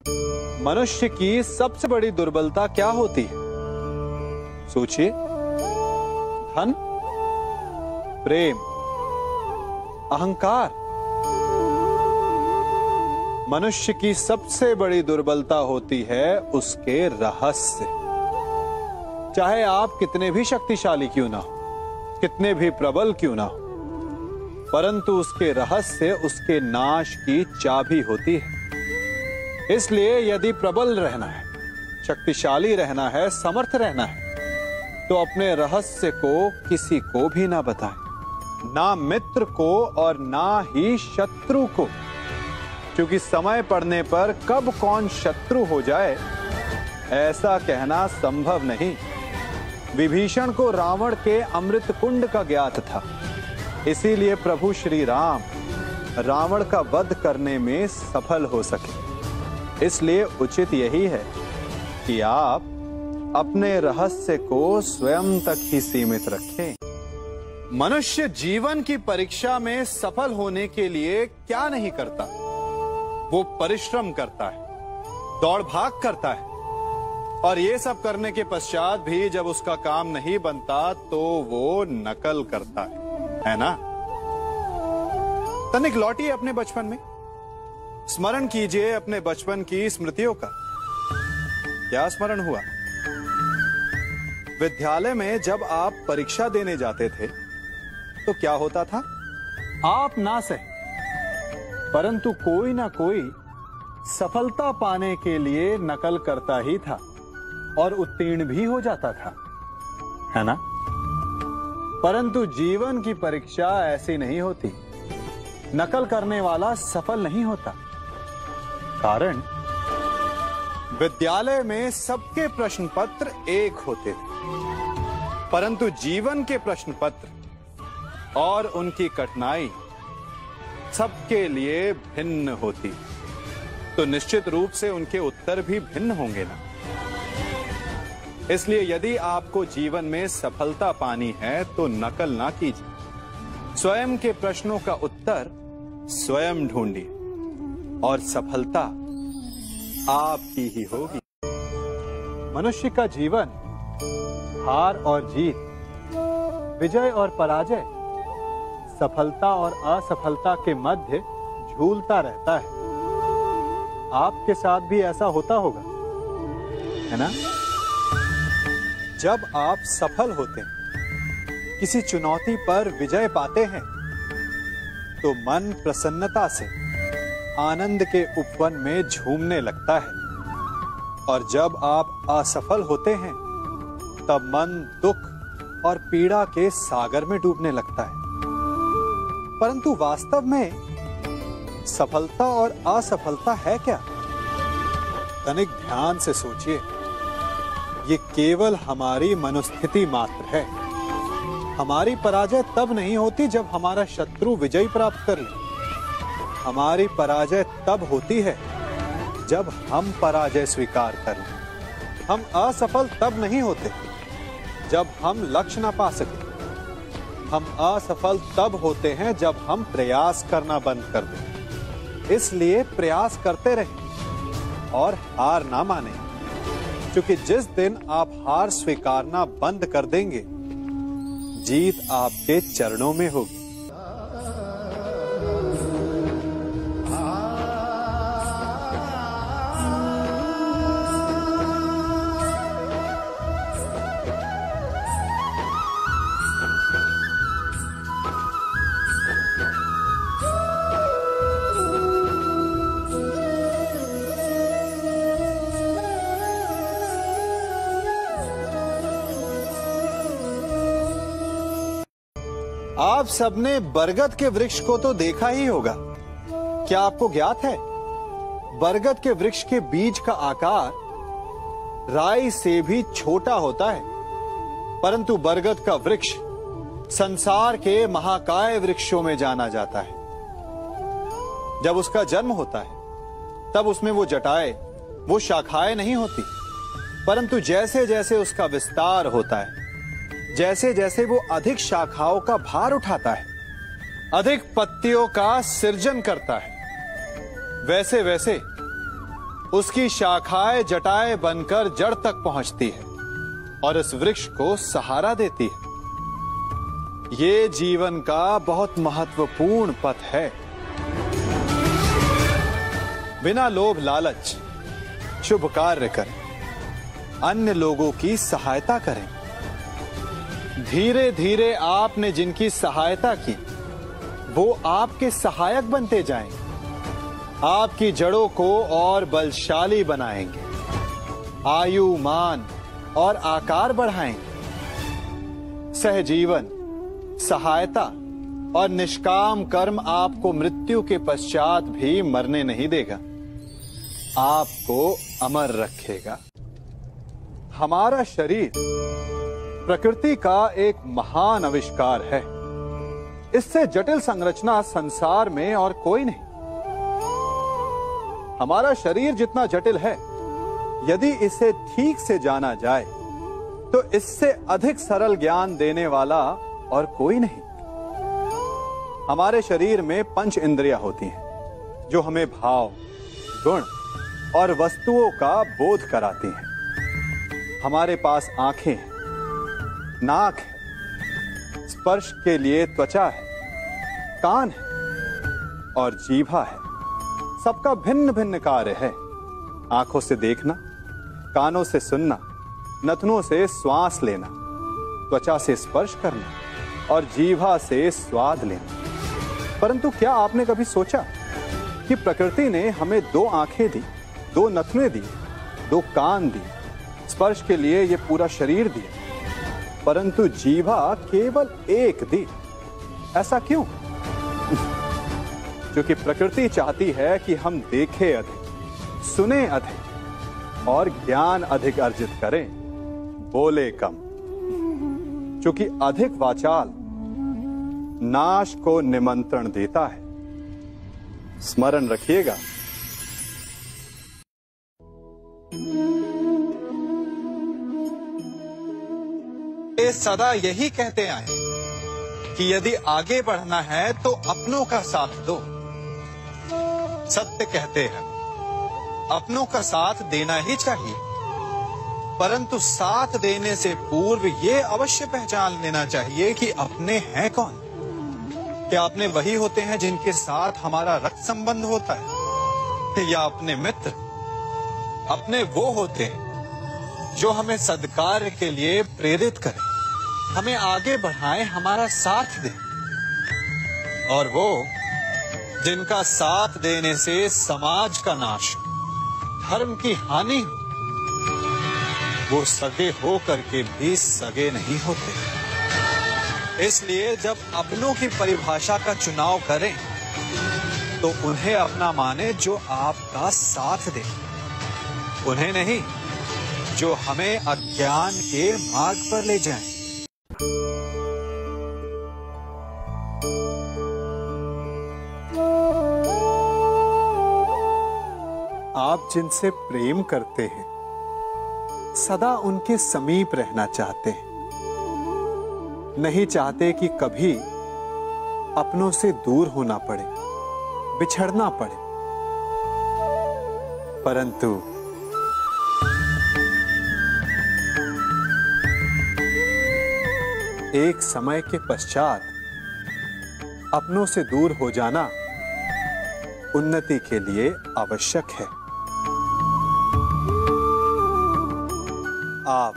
मनुष्य की सबसे बड़ी दुर्बलता क्या होती है? सोचिए। धन, प्रेम, अहंकार। मनुष्य की सबसे बड़ी दुर्बलता होती है उसके रहस्य। चाहे आप कितने भी शक्तिशाली क्यों ना हो, कितने भी प्रबल क्यों ना हो, परंतु उसके रहस्य उसके नाश की चाबी होती है। इसलिए यदि प्रबल रहना है, शक्तिशाली रहना है, समर्थ रहना है, तो अपने रहस्य को किसी को भी ना बताएं, ना मित्र को और ना ही शत्रु को, क्योंकि समय पड़ने पर कब कौन शत्रु हो जाए ऐसा कहना संभव नहीं। विभीषण को रावण के अमृत कुंड का ज्ञात था, इसीलिए प्रभु श्री राम रावण का वध करने में सफल हो सके। इसलिए उचित यही है कि आप अपने रहस्य को स्वयं तक ही सीमित रखें। मनुष्य जीवन की परीक्षा में सफल होने के लिए क्या नहीं करता? वो परिश्रम करता है, दौड़ भाग करता है, और ये सब करने के पश्चात भी जब उसका काम नहीं बनता तो वो नकल करता है ना? तनिक लौटिए अपने बचपन में, स्मरण कीजिए अपने बचपन की स्मृतियों का। क्या स्मरण हुआ? विद्यालय में जब आप परीक्षा देने जाते थे तो क्या होता था? आप ना सहे, परंतु कोई ना कोई सफलता पाने के लिए नकल करता ही था और उत्तीर्ण भी हो जाता था, है ना? परंतु जीवन की परीक्षा ऐसी नहीं होती। नकल करने वाला सफल नहीं होता। कारण विद्यालय में सबके प्रश्न पत्र एक होते थे, परंतु जीवन के प्रश्न पत्र और उनकी कठिनाई सबके लिए भिन्न होती, तो निश्चित रूप से उनके उत्तर भी भिन्न होंगे ना। इसलिए यदि आपको जीवन में सफलता पानी है तो नकल ना कीजिए, स्वयं के प्रश्नों का उत्तर स्वयं ढूंढिए और सफलता आपकी ही होगी। मनुष्य का जीवन हार और जीत, विजय और पराजय, सफलता और असफलता के मध्य झूलता रहता है। आपके साथ भी ऐसा होता होगा, है ना? जब आप सफल होते हैं, किसी चुनौती पर विजय पाते हैं, तो मन प्रसन्नता से आनंद के उपवन में झूमने लगता है, और जब आप असफल होते हैं तब मन दुख और पीड़ा के सागर में डूबने लगता है। परंतु वास्तव में सफलता और असफलता है क्या? तनिक ध्यान से सोचिए। ये केवल हमारी मनोस्थिति मात्र है। हमारी पराजय तब नहीं होती जब हमारा शत्रु विजय प्राप्त कर ले। हमारी पराजय तब होती है जब हम पराजय स्वीकार कर लें। हम असफल तब नहीं होते जब हम लक्ष्य ना पा सके। हम असफल तब होते हैं जब हम प्रयास करना बंद कर दें। इसलिए प्रयास करते रहें और हार ना माने, क्योंकि जिस दिन आप हार स्वीकारना बंद कर देंगे, जीत आपके चरणों में होगी। आप सबने बरगद के वृक्ष को तो देखा ही होगा। क्या आपको ज्ञात है, बरगद के वृक्ष के बीज का आकार राई से भी छोटा होता है, परंतु बरगद का वृक्ष संसार के महाकाय वृक्षों में जाना जाता है। जब उसका जन्म होता है तब उसमें वो जटाएं, वो शाखाएं नहीं होती, परंतु जैसे जैसे उसका विस्तार होता है, जैसे जैसे वो अधिक शाखाओं का भार उठाता है, अधिक पत्तियों का सृजन करता है, वैसे वैसे उसकी शाखाएं जटाएं बनकर जड़ तक पहुंचती है और इस वृक्ष को सहारा देती है। ये जीवन का बहुत महत्वपूर्ण पथ है। बिना लोभ लालच शुभ कार्य करें, अन्य लोगों की सहायता करें। धीरे धीरे आपने जिनकी सहायता की वो आपके सहायक बनते जाएंगे, आपकी जड़ों को और बलशाली बनाएंगे, आयु मान और आकार बढ़ाएंगे। सहजीवन, सहायता और निष्काम कर्म आपको मृत्यु के पश्चात भी मरने नहीं देगा, आपको अमर रखेगा। हमारा शरीर प्रकृति का एक महान आविष्कार है। इससे जटिल संरचना संसार में और कोई नहीं। हमारा शरीर जितना जटिल है, यदि इसे ठीक से जाना जाए तो इससे अधिक सरल ज्ञान देने वाला और कोई नहीं। हमारे शरीर में पंच इंद्रियां होती हैं जो हमें भाव, गुण और वस्तुओं का बोध कराती हैं। हमारे पास आंखें हैं, नाक है, स्पर्श के लिए त्वचा है, कान है और जीभा है। सबका भिन्न भिन्न कार्य है। आंखों से देखना, कानों से सुनना, नथनों से श्वास लेना, त्वचा से स्पर्श करना और जीभा से स्वाद लेना। परंतु क्या आपने कभी सोचा कि प्रकृति ने हमें 2 आंखें दी, 2 नथने दी, 2 कान दी, स्पर्श के लिए ये पूरा शरीर दिया, परंतु जीभा केवल 1 दी? ऐसा क्यों? क्योंकि प्रकृति चाहती है कि हम देखें अधिक, सुने अधिक और ज्ञान अधिक अर्जित करें, बोले कम। क्योंकि अधिक वाचाल नाश को निमंत्रण देता है। स्मरण रखिएगा। ये सदा यही कहते आए कि यदि आगे बढ़ना है तो अपनों का साथ दो। सत्य कहते हैं, अपनों का साथ देना ही चाहिए, परंतु साथ देने से पूर्व ये अवश्य पहचान लेना चाहिए कि अपने हैं कौन। क्या अपने वही होते हैं जिनके साथ हमारा रक्त संबंध होता है, या अपने मित्र? अपने वो होते हैं जो हमें सद्कार्य के लिए प्रेरित करें, हमें आगे बढ़ाएं, हमारा साथ दें। और वो जिनका साथ देने से समाज का नाश, धर्म की हानि हो, वो सगे हो करके भी सगे नहीं होते। इसलिए जब अपनों की परिभाषा का चुनाव करें तो उन्हें अपना माने जो आपका साथ दे, उन्हें नहीं जो हमें अज्ञान के मार्ग पर ले जाएं। आप जिनसे प्रेम करते हैं सदा उनके समीप रहना चाहते हैं, नहीं चाहते कि कभी अपनों से दूर होना पड़े, बिछड़ना पड़े। परंतु एक समय के पश्चात अपनों से दूर हो जाना उन्नति के लिए आवश्यक है। आप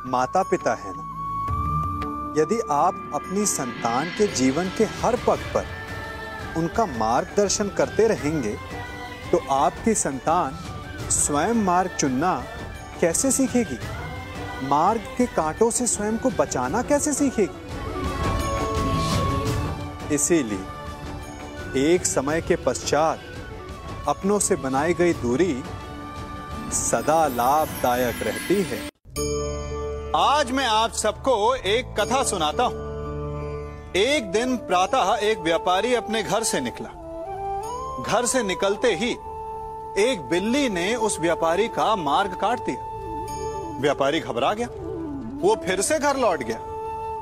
माता पिता हैं ना? यदि आप अपनी संतान के जीवन के हर पग पर उनका मार्गदर्शन करते रहेंगे तो आपकी संतान स्वयं मार्ग चुनना कैसे सीखेगी? मार्ग के कांटों से स्वयं को बचाना कैसे सीखेगी? इसीलिए एक समय के पश्चात अपनों से बनाई गई दूरी सदा लाभदायक रहती है। आज मैं आप सबको एक कथा सुनाता हूं। एक दिन प्रातः एक व्यापारी अपने घर से निकला। घर से निकलते ही एक बिल्ली ने उस व्यापारी का मार्ग काट दिया। व्यापारी घबरा गया। वो फिर से घर लौट गया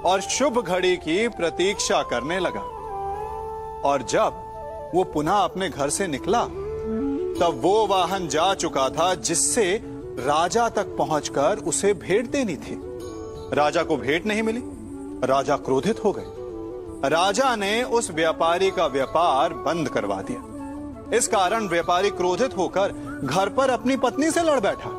और शुभ घड़ी की प्रतीक्षा करने लगा। और जब वो पुनः अपने घर से निकला तब वो वाहन जा चुका था जिससे राजा तक पहुंचकर उसे भेंट देनी थी। राजा को भेंट नहीं मिली, राजा क्रोधित हो गए। राजा ने उस व्यापारी का व्यापार बंद करवा दिया। इस कारण व्यापारी क्रोधित होकर घर पर अपनी पत्नी से लड़ बैठा।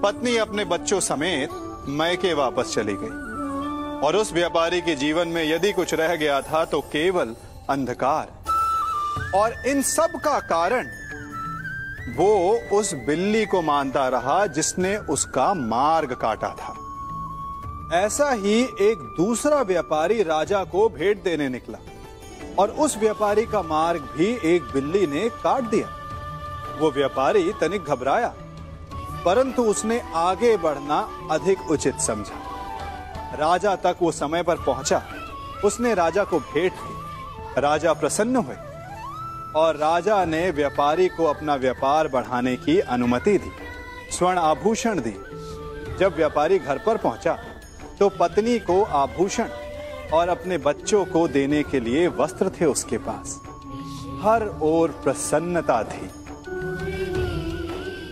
पत्नी अपने बच्चों समेत मैके वापस चली गई और उस व्यापारी के जीवन में यदि कुछ रह गया था तो केवल अंधकार। और इन सब का कारण वो उस बिल्ली को मानता रहा जिसने उसका मार्ग काटा था। ऐसा ही एक दूसरा व्यापारी राजा को भेंट देने निकला और उस व्यापारी का मार्ग भी एक बिल्ली ने काट दिया। वो व्यापारी तनिक घबराया, परंतु उसने आगे बढ़ना अधिक उचित समझा। राजा तक वो समय पर पहुंचा। उसने राजा को भेंट दी। राजा प्रसन्न हुए और राजा ने व्यापारी को अपना व्यापार बढ़ाने की अनुमति दी, स्वर्ण आभूषण दी। जब व्यापारी घर पर पहुंचा तो पत्नी को आभूषण और अपने बच्चों को देने के लिए वस्त्र थे उसके पास। हर ओर प्रसन्नता थी।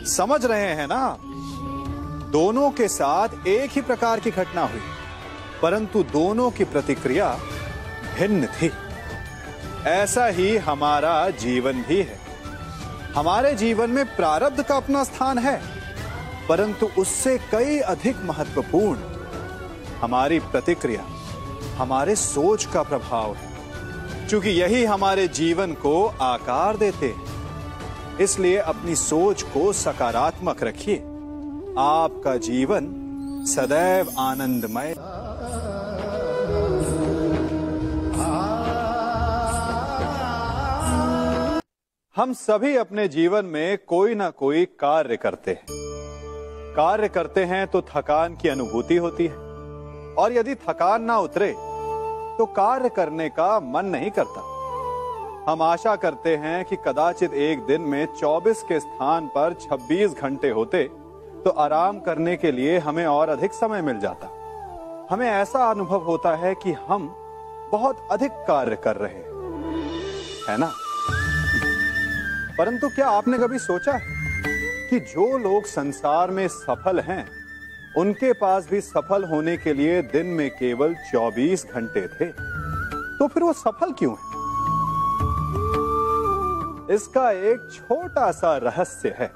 समझ रहे हैं ना? दोनों के साथ एक ही प्रकार की घटना हुई, परंतु दोनों की प्रतिक्रिया भिन्न थी। ऐसा ही हमारा जीवन भी है। हमारे जीवन में प्रारब्ध का अपना स्थान है, परंतु उससे कई अधिक महत्वपूर्ण हमारी प्रतिक्रिया, हमारे सोच का प्रभाव है, क्योंकि यही हमारे जीवन को आकार देते हैं। इसलिए अपनी सोच को सकारात्मक रखिए। आपका जीवन सदैव आनंदमय। हम सभी अपने जीवन में कोई ना कोई कार्य करते हैं। कार्य करते हैं तो थकान की अनुभूति होती है और यदि थकान ना उतरे तो कार्य करने का मन नहीं करता। हम आशा करते हैं कि कदाचित एक दिन में 24 के स्थान पर 26 घंटे होते तो आराम करने के लिए हमें और अधिक समय मिल जाता। हमें ऐसा अनुभव होता है कि हम बहुत अधिक कार्य कर रहे हैं, है ना? परंतु क्या आपने कभी सोचा है कि जो लोग संसार में सफल हैं, उनके पास भी सफल होने के लिए दिन में केवल 24 घंटे थे, तो फिर वो सफल क्यों है? इसका एक छोटा सा रहस्य है।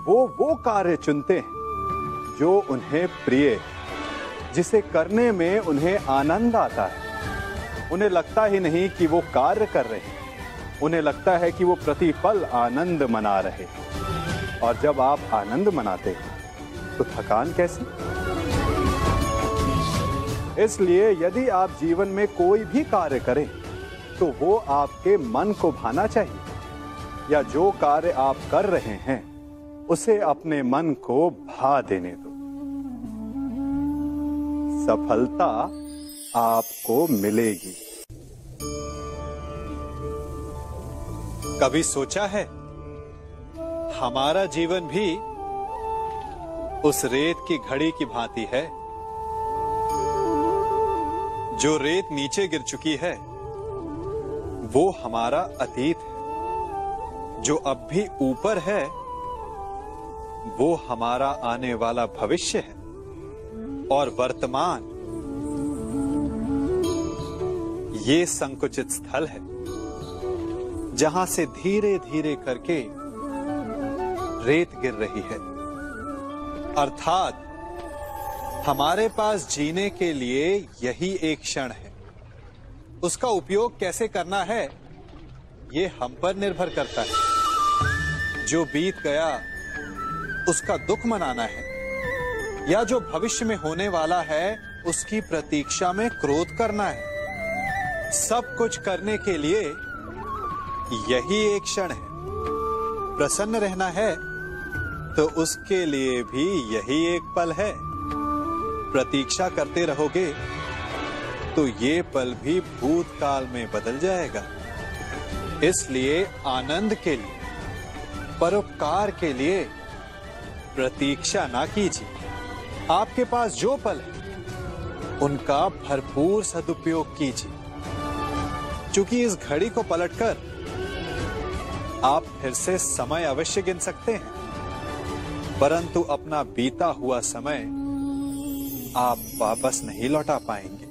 वो कार्य चुनते हैं जो उन्हें प्रिय है, जिसे करने में उन्हें आनंद आता है। उन्हें लगता ही नहीं कि वो कार्य कर रहे हैं, उन्हें लगता है कि वो प्रतिपल आनंद मना रहे। और जब आप आनंद मनाते हैं तो थकान कैसी? इसलिए यदि आप जीवन में कोई भी कार्य करें तो वो आपके मन को भाना चाहिए, या जो कार्य आप कर रहे हैं उसे अपने मन को भा देने दो। सफलता आपको मिलेगी। कभी सोचा है हमारा जीवन भी उस रेत की घड़ी की भांति है? जो रेत नीचे गिर चुकी है वो हमारा अतीत है। जो अब भी ऊपर है वो हमारा आने वाला भविष्य है। और वर्तमान ये संकुचित स्थल है जहां से धीरे धीरे करके रेत गिर रही है। अर्थात हमारे पास जीने के लिए यही एक क्षण है। उसका उपयोग कैसे करना है ये हम पर निर्भर करता है। जो बीत गया उसका दुख मनाना है, या जो भविष्य में होने वाला है उसकी प्रतीक्षा में क्रोध करना है। सब कुछ करने के लिए यही एक क्षण है। प्रसन्न रहना है तो उसके लिए भी यही एक पल है। प्रतीक्षा करते रहोगे तो ये पल भी भूतकाल में बदल जाएगा। इसलिए आनंद के लिए, परोपकार के लिए प्रतीक्षा ना कीजिए। आपके पास जो पल है उनका भरपूर सदुपयोग कीजिए, क्योंकि इस घड़ी को पलटकर आप फिर से समय अवश्य गिन सकते हैं, परंतु अपना बीता हुआ समय आप वापस नहीं लौटा पाएंगे।